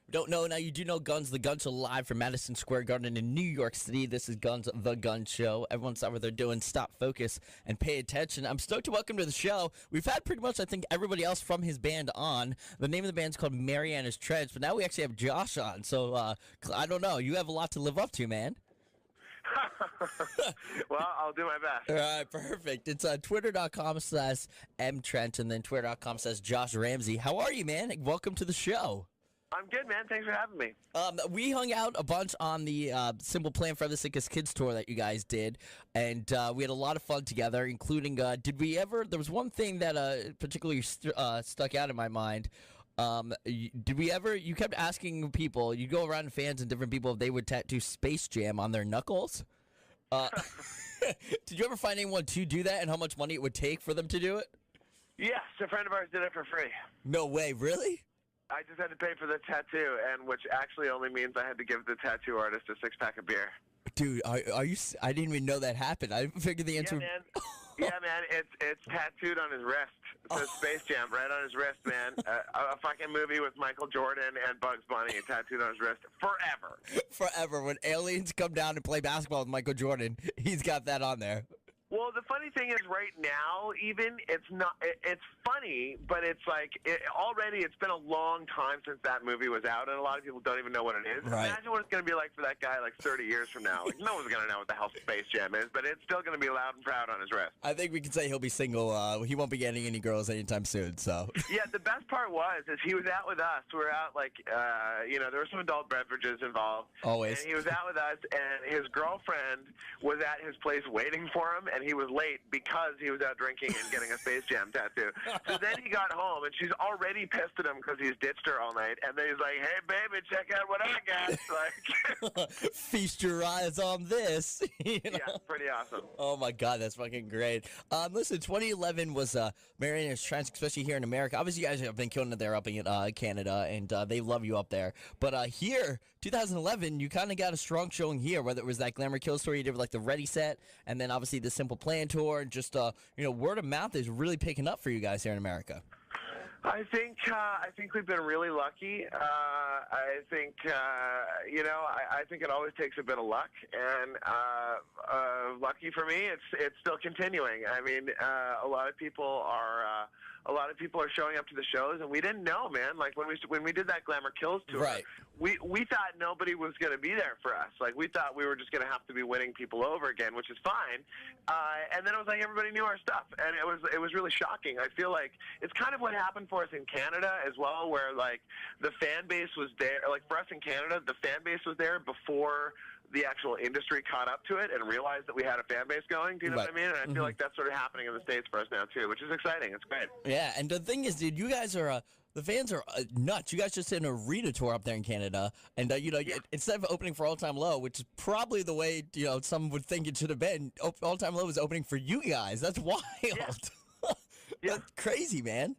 Don't know, now you do know Gunz. The Gunz Show live from Madison Square Garden in New York City. This is Gunz, the Gunz Show. Everyone stop what they're doing, stop, focus, and pay attention. I'm stoked to welcome to the show. We've had pretty much, I think, everybody else from his band on. The name of the band's called Marianas, but now we actually have Josh on. So, I don't know. You have a lot to live up to, man. Well, I'll do my best. All right, perfect. It's twitter.com/mtrent and then twitter.com/Josh Ramsay. How are you, man? Welcome to the show. I'm good, man. Thanks for having me. We hung out a bunch on the Simple Plan for the Sickest Kids tour that you guys did, and we had a lot of fun together, including, did we ever, there was one thing that particularly stuck out in my mind. Did we ever, you kept asking people, you go around to fans and different people if they would tattoo Space Jam on their knuckles. Did you ever find anyone to do that and how much money it would take for them to do it? Yes, a friend of ours did it for free. No way, really? I just had to pay for the tattoo, and which actually only means I had to give the tattoo artist a 6-pack of beer. Dude, are you? I didn't even know that happened. I figured the answer. Yeah, man. Yeah, man. It's tattooed on his wrist. It says Space Jam right on his wrist, man. A fucking movie with Michael Jordan and Bugs Bunny tattooed on his wrist forever. Forever. When aliens come down and play basketball with Michael Jordan, he's got that on there. Well, the funny thing is, right now, even it's not. It's funny, but it's like already. It's been a long time since that movie was out, and a lot of people don't even know what it is. Right. Imagine what it's going to be like for that guy, like 30 years from now. Like, no one's going to know what the hell Space Jam is, but it's still going to be loud and proud on his wrist. I think we can say he'll be single. He won't be getting any girls anytime soon. So. Yeah, the best part is he was out with us. We were out there were some adult beverages involved. Always. And he was out with us, and his girlfriend was at his place waiting for him, and he was late because he was out drinking and getting a Space Jam tattoo. So then he got home, and she's already pissed at him because he's ditched her all night. And then he's like, "Hey, baby, check out what I got." Like, feast your eyes on this. You know? Yeah, pretty awesome. Oh my God, that's fucking great. Listen, 2011 was Marianas Trench, especially here in America. Obviously, you guys have been killing it there up in Canada, and they love you up there. But here, 2011, you kind of got a strong showing here. Whether it was that Glamour Kills tour you did with like the Ready Set, and then obviously the Simple Plan tour, and just word of mouth is really picking up for you guys here in America. I think we've been really lucky. I think I think it always takes a bit of luck, and lucky for me, it's still continuing. I mean, a lot of people are showing up to the shows, and we didn't know, man. Like when we did that Glamour Kills tour, right. we thought nobody was going to be there for us. Like we thought we were just going to have to be winning people over again, which is fine. And then it was like everybody knew our stuff, and it was really shocking. I feel like it's kind of what happened for us in Canada as well, where like the fan base was there. Like for us in Canada, the fan base was there before the actual industry caught up to it and realized that we had a fan base going. Do you know what I mean? And I feel like that's sort of happening in the States for us now too, which is exciting. It's great. Yeah, and the thing is, dude, you guys are the fans are nuts. You guys just did an arena tour up there in Canada, and instead of opening for All Time Low, which is probably the way some would think it should have been, All Time Low was opening for you guys. That's wild. Yeah. That's crazy, man.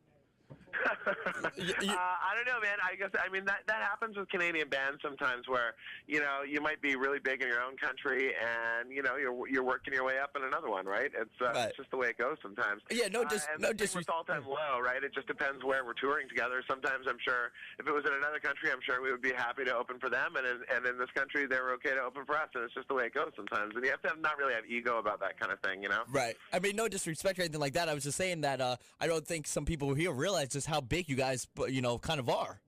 I don't know, man. I mean that happens with Canadian bands sometimes, where you might be really big in your own country, and you're working your way up in another one, right? It's just the way it goes sometimes. Yeah, no disrespect. With All Time Low, right? It just depends where we're touring together. Sometimes I'm sure if it was in another country, I'm sure we would be happy to open for them, and in this country, they were okay to open for us, and it's just the way it goes sometimes. And you have to not really have ego about that kind of thing, Right. I mean, no disrespect or anything like that. I was just saying that I don't think some people here realize just how big you guys, kind of are.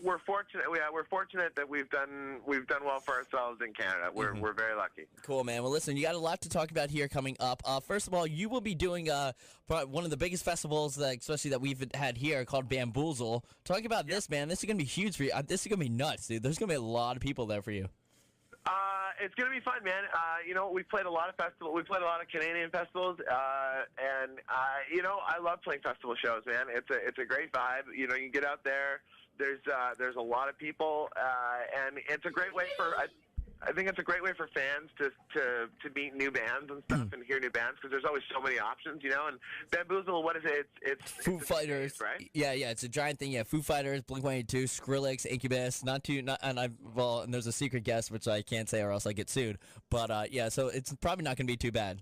We're fortunate. We're fortunate that we've done well for ourselves in Canada. We're very lucky. Cool, man. Well, listen, you got a lot to talk about here coming up. First of all, you will be doing one of the biggest festivals, especially that we've had here, called Bamboozle. Talk about this, man. This is gonna be huge for you. This is gonna be nuts, dude. There's gonna be a lot of people there for you. It's going to be fun, man. We've played a lot of festivals. We've played a lot of Canadian festivals, and I love playing festival shows, man. It's a great vibe. You get out there. There's a lot of people, and it's a great way for. I think it's a great way for fans to meet new bands and stuff and hear new bands, because there's always so many options, And Bamboozle, what is it? It's Foo Fighters, stage, right? Yeah, it's a giant thing. Yeah, Foo Fighters, Blink-182, Skrillex, Incubus. And there's a secret guest which I can't say or else I get sued. But so it's probably not going to be too bad.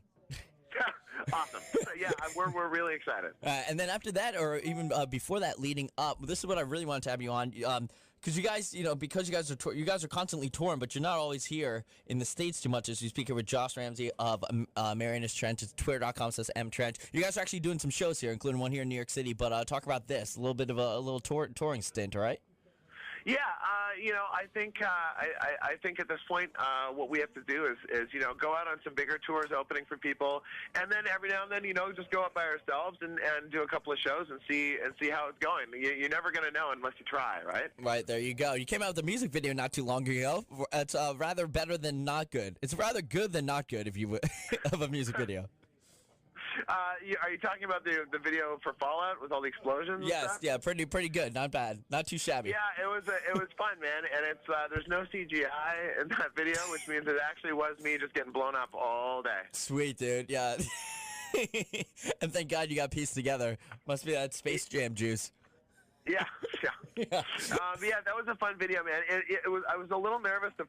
Awesome. So, yeah, we're really excited. And then after that, or even before that, leading up, this is what I really wanted to have you on. Because you guys, because you guys are constantly touring, but you're not always here in the States too much. As you speak here with Josh Ramsay of Marianas Trench. It's twitter.com/mtrench. You guys are actually doing some shows here, including one here in New York City. But talk about this, a little bit of a little touring stint, all right? Yeah, I think I think at this point, what we have to do is go out on some bigger tours, opening for people, and then every now and then just go out by ourselves and do a couple of shows and see how it's going. You're never gonna know unless you try, right? Right, there you go. You came out with a music video not too long ago. It's rather better than not good. It's rather good than not good, if you would, of a music video. Are you talking about the video for Fallout with all the explosions? Yes, and stuff? yeah, pretty good, not bad, not too shabby. Yeah, it was fun, man, and it's there's no CGI in that video, which means it actually was me just getting blown up all day. Sweet, dude. Yeah, and thank God you got pieced together. Must be that Space Jam juice. Yeah. Yeah, that was a fun video, man. It was. I was a little nervous the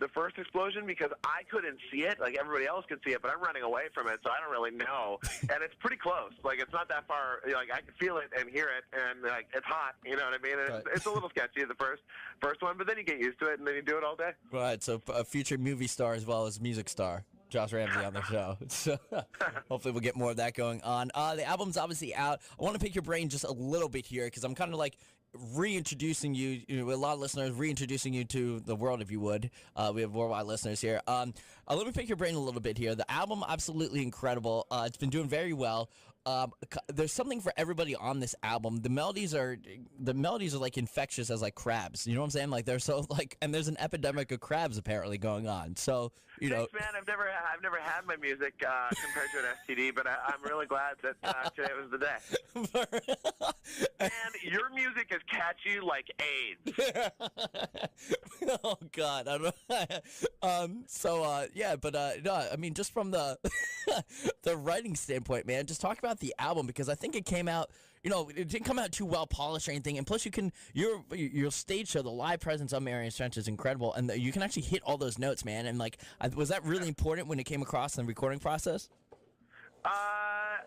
first explosion because I couldn't see it. Like everybody else could see it, but I'm running away from it, so I don't really know. And it's pretty close. Like it's not that far. Like I can feel it and hear it, and like it's hot. You know what I mean? And it's a little sketchy the first one, but then you get used to it, and then you do it all day. Right. So a future movie star as well as music star. Josh Ramsay on the show. So hopefully we'll get more of that going on. The album's obviously out. I want to pick your brain just a little bit here because I'm kind of like reintroducing you, a lot of listeners, reintroducing you to the world, if you would. We have worldwide listeners here. Let me pick your brain a little bit here. The album, absolutely incredible. It's been doing very well. There's something for everybody on this album. The melodies are like infectious as like crabs. You know what I'm saying? Like they're so like, and there's an epidemic of crabs apparently going on. So Thanks, man. I've never had my music compared to an STD, but I'm really glad that today was the day. And your music is catchy like AIDS. Oh God, I don't. No, I mean, just from the the writing standpoint, man, just talk about the album because I think it came out. It didn't come out too well polished or anything, and plus your stage show, the live presence of Marianas Trench is incredible, and you can actually hit all those notes, man. And like, was that really important when it came across in the recording process?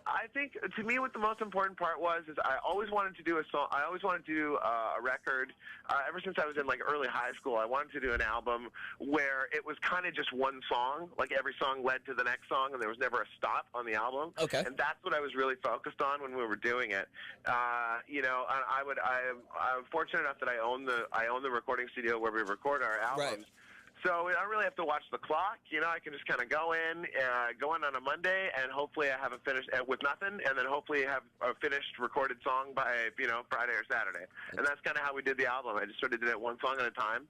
I think to me what the most important part is I always wanted to do a song. I always wanted to do a record. Ever since I was in like early high school, I wanted to do an album where it was kind of just one song. Like every song led to the next song, and there was never a stop on the album. Okay. And that's what I was really focused on when we were doing it. I'm fortunate enough that I own the recording studio where we record our albums. Right. So I don't really have to watch the clock. I can just kind of go in on a Monday, and hopefully I have a finished with nothing, and then hopefully have a finished recorded song by Friday or Saturday. And that's kind of how we did the album. I just sort of did it one song at a time.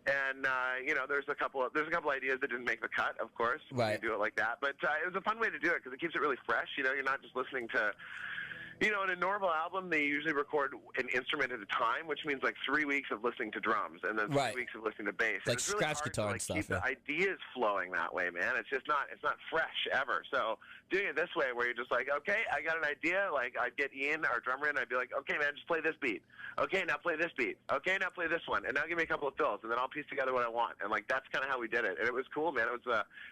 And there's a couple ideas that didn't make the cut, of course. Right. You do it like that, but it was a fun way to do it because it keeps it really fresh. You're not just listening to. In a normal album, they usually record an instrument at a time, which means like 3 weeks of listening to drums and then 3 weeks of listening to bass. Like it's really scratch hard guitar to, and stuff. Keep the ideas flowing that way, man. It's not fresh ever. So doing it this way, where you're just like, okay, I got an idea. Like I'd get Ian, our drummer, in. I'd be like, okay, man, just play this beat. Okay, now play this beat. Okay, now play this one. And now give me a couple of fills, and then I'll piece together what I want. And like that's kind of how we did it. And it was cool, man. It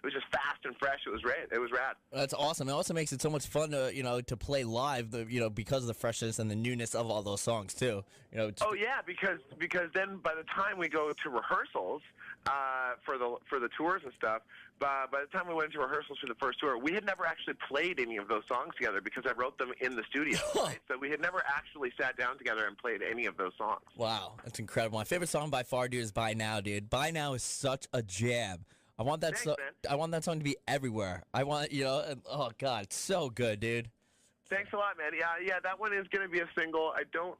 was just fast and fresh. It was great. It was rad. That's awesome. It also makes it so much fun to play live. Because of the freshness and the newness of all those songs too. Oh yeah, because then by the time we go to rehearsals for the tours and stuff, by the time we went into rehearsals for the first tour, we had never actually played any of those songs together because I wrote them in the studio. Right? So we had never actually sat down together and played any of those songs. Wow, that's incredible. My favorite song by far, dude, is "By Now," dude. "By Now" is such a jam. I want that. I want that song to be everywhere. I want oh God, it's so good, dude. Thanks a lot, man. Yeah, that one is going to be a single. I don't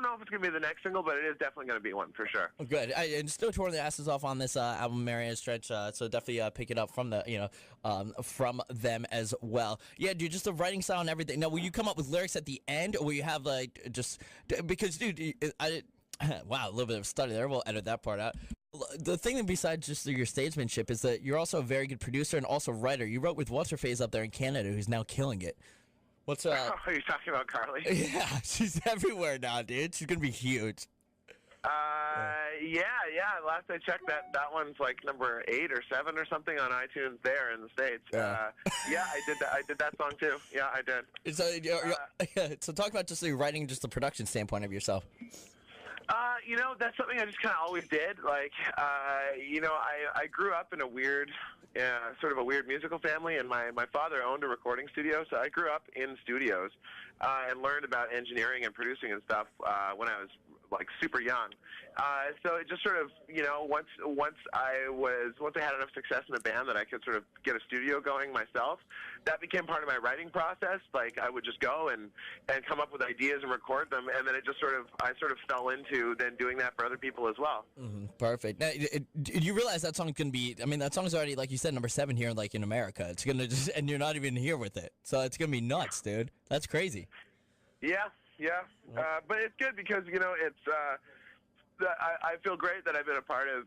know if it's going to be the next single, but it is definitely going to be one for sure. Oh, good. And still touring the asses off on this album, Marianas Trench. So definitely pick it up from the from them as well. Yeah, dude, just the writing style and everything. Now, will you come up with lyrics at the end, or will you have like just because, dude, wow, a little bit of study there. We'll edit that part out. The thing besides just your stagemanship is that you're also a very good producer and also writer. You wrote with what's her face up there in Canada, who's now killing it. What's Are you talking about Carly? Yeah, she's everywhere now, dude. She's gonna be huge. Yeah. Last I checked, that one's like number 8 or 7 or something on iTunes there in the States. Yeah. Yeah, I did that song too. Yeah, I did. So talk about just the writing, just the production standpoint of yourself. That's something I just kind of always did. Like, I grew up in a weird, sort of a weird musical family, and my father owned a recording studio, so I grew up in studios and learned about engineering and producing and stuff when I was like super young. So it just sort of, once I had enough success in the band that I could sort of get a studio going myself, that became part of my writing process. Like I would just go and come up with ideas and record them, and then I sort of fell into then doing that for other people as well. Mm-hmm. Perfect. Now, do you realize that song's gonna be? I mean, that song's already, like you said, number 7 here, like in America. It's gonna just, and you're not even here with it, so it's gonna be nuts, dude. That's crazy. Yeah. But it's good because, it's, I feel great that I've been a part of,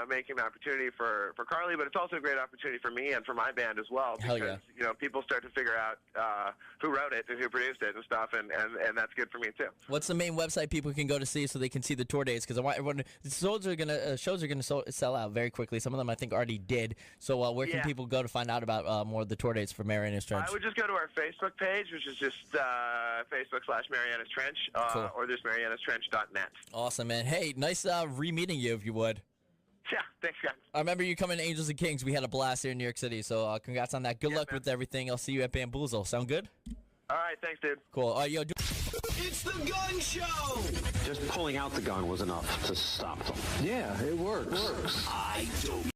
making an opportunity for Carly, but it's also a great opportunity for me and for my band as well. Because, Hell yeah. People start to figure out who wrote it and who produced it and stuff, and that's good for me too. What's the main website people can go to see so they can see the tour dates? Because I want everyone. Shows are gonna sell out very quickly. Some of them I think already did. So where can people go to find out about more of the tour dates for Marianas Trench? I would just go to our Facebook page, which is just Facebook/Marianas Trench, cool. or just MarianasTrench.net. Awesome, man. Hey, nice re-meeting you, if you would. Yeah, thanks, guys. I remember you coming to Angels and Kings. We had a blast here in New York City, so congrats on that. Good luck with everything. I'll see you at Bamboozle. Sound good? All right, thanks, dude. Cool. All right, yo. It's the Gun Show! Just pulling out the gun was enough to stop them. Yeah, it works. I don't.